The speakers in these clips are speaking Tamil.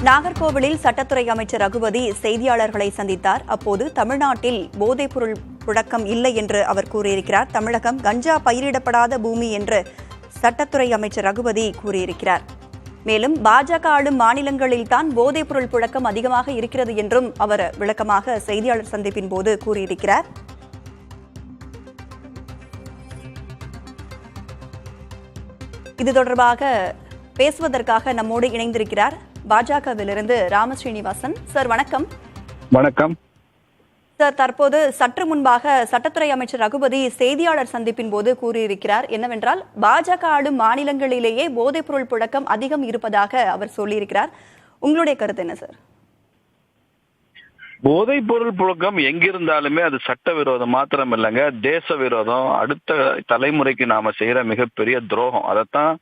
நாகர்கோவிலில் சட்டத்துறை அமைச்சர் ரகுபதி செய்தியாளர்களை சந்தித்தார். அப்போது தமிழ்நாட்டில் போதைப்பொருள் புழக்கம் இல்லை என்று அவர் கூறியிருக்கிறார். தமிழகம் கஞ்சா பயிரிடப்படாத பூமி என்று சட்டத்துறை அமைச்சர் ரகுபதி கூறியிருக்கிறார். மேலும் பாஜக ஆளும் மாநிலங்களில்தான் போதைப்பொருள் புழக்கம் அதிகமாக இருக்கிறது என்றும் அவர் விளக்கமாக செய்தியாளர் சந்திப்பின் போது கூறியிருக்கிறார். இது தொடர்பாக பேசுவதற்காக நம்மோடு இணைந்திருக்கிறார் பாஜகவிலிருந்து ராமஸ்ரீனிவாசன். சார் வணக்கம். வணக்கம் சார், தற்போது சற்று முன்பாக சட்டத்துறை அமைச்சர் ரகுபதி செய்தியாளர் சந்திப்பின் போது கூறியிருக்கிறார் என்னவென்றால் பாஜக ஆளும் மாநிலங்களிலேயே போதைப்பொருள் புழக்கம் அதிகம் இருப்பதாக அவர் சொல்லியிருக்கிறார். உங்களுடைய கருத்து என்ன சார்? போதைப் பொருள் புழக்கம் எங்கிருந்தாலுமே அது சட்ட விரோதம் மாத்திரம் இல்லைங்க, தேச விரோதம், அடுத்த தலைமுறைக்கு நாம செய்யற மிகப்பெரிய துரோகம். அதைத்தான்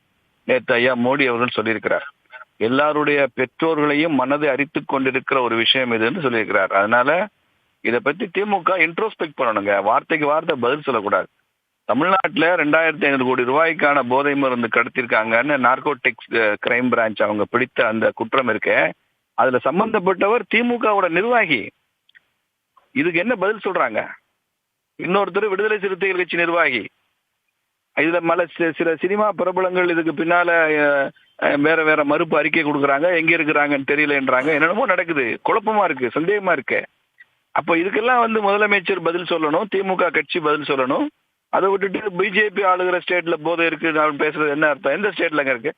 நேற்று ஐயா மோடி அவர்கள் சொல்லியிருக்கிறார். எல்லாருடைய பெற்றோர்களையும் மனதை அரித்துக் கொண்டிருக்கிற ஒரு விஷயம் இதுன்னு சொல்லியிருக்கிறார். அதனால இதை பத்தி திமுக இன்ட்ரோஸ்பெக்ட் பண்ணணுங்க, வார்த்தைக்கு வார்த்தை பதில் சொல்லக்கூடாது. தமிழ்நாட்டில் 2500 கோடி ரூபாய்க்கான போதை மருந்து கடத்திருக்காங்கன்னு நார்கோட்டிக்ஸ் கிரைம் பிரான்ச் அவங்க பிடித்த அந்த குற்றம் இருக்கே, அதுல சம்பந்தப்பட்டவர் திமுகவோட நிர்வாகி. இதுக்கு என்ன பதில் சொல்றாங்க? இன்னொருத்தர் விடுதலை சிறுத்தைகள் கட்சி நிர்வாகி. இதுல சில சினிமா பிரபலங்கள் இதுக்கு பின்னால வேற வேற மறுப்பு அறிக்கை கொடுக்குறாங்க, எங்க இருக்கிறாங்கன்னு தெரியலன்றாங்க. என்னென்னமோ நடக்குது, குழப்பமா இருக்கு, சந்தேகமா இருக்கு. அப்ப இதுக்கெல்லாம் முதலமைச்சர் பதில் சொல்லணும், திமுக கட்சி பதில் சொல்லணும். அதை விட்டுட்டு பிஜேபி ஆளுகிற ஸ்டேட்ல போதை இருக்கு பேசுறது என்ன அர்த்தம்? எந்த ஸ்டேட்லங்க இருக்கு?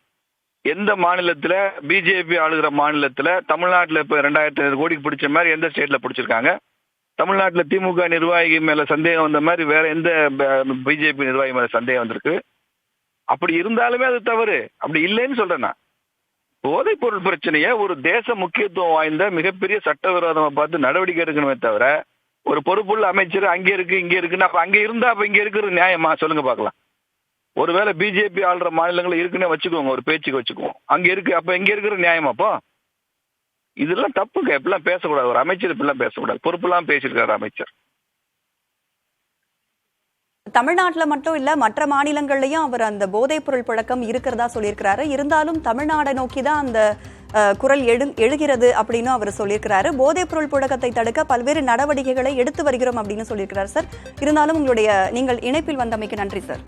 எந்த மாநிலத்துல பிஜேபி ஆளுகிற மாநிலத்துல தமிழ்நாட்டுல இப்ப 2500 கோடிக்கு பிடிச்ச மாதிரி எந்த ஸ்டேட்ல பிடிச்சிருக்காங்க? தமிழ்நாட்டுல திமுக நிர்வாகி மேல சந்தேகம் வந்த மாதிரி வேற எந்த பிஜேபி நிர்வாகி மேல சந்தேகம் வந்திருக்கு? அப்படி இருந்தாலுமே அது தவறு. அப்படி இல்லைன்னு சொல்றேன்னா, போதைப் பொருள் பிரச்சனைய ஒரு தேச முக்கியத்துவம் வாய்ந்த மிகப்பெரிய சட்டவிரோதமா பார்த்து நடவடிக்கை எடுக்கணுமே தவிர, ஒரு பொறுப்புள்ள அமைச்சர் அங்கே இருக்கு இங்கே இருக்குன்னு அப்ப அங்க இருந்தா அப்ப இங்க இருக்கிறது நியாயமா? சொல்லுங்க பார்க்கலாம். ஒருவேளை பிஜேபி ஆளுற மாநிலங்கள் இருக்குன்னு வச்சுக்கோங்க, ஒரு பேச்சுக்கு வச்சுக்குவோம், அங்க இருக்கு, அப்ப இங்க இருக்கிற நியாயமாப்போ? இதெல்லாம் தப்புங்க. இப்பெல்லாம் பேசக்கூடாது. ஒரு அமைச்சர் இப்பெல்லாம் பேசக்கூடாது. பொறுப்பெல்லாம் பேசியிருக்காரு அமைச்சர். தமிழ்நாட்டில் மட்டும் இல்ல, மற்ற மாநிலங்கள்லயும் அவர் அந்த போதைப் பொருள் புழக்கம் இருக்கிறதா சொல்லியிருக்கிறாரு. இருந்தாலும் தமிழ்நாடை நோக்கி தான் அந்த குரல் எழுகிறது அப்படின்னு அவர் சொல்லியிருக்கிறாரு. போதைப் பொருள் புழக்கத்தை தடுக்க பல்வேறு நடவடிக்கைகளை எடுத்து வருகிறோம் அப்படின்னு சொல்லியிருக்கிறார். சார், இருந்தாலும் நீங்கள் இணைப்பில் வந்தமைக்கு நன்றி சார்.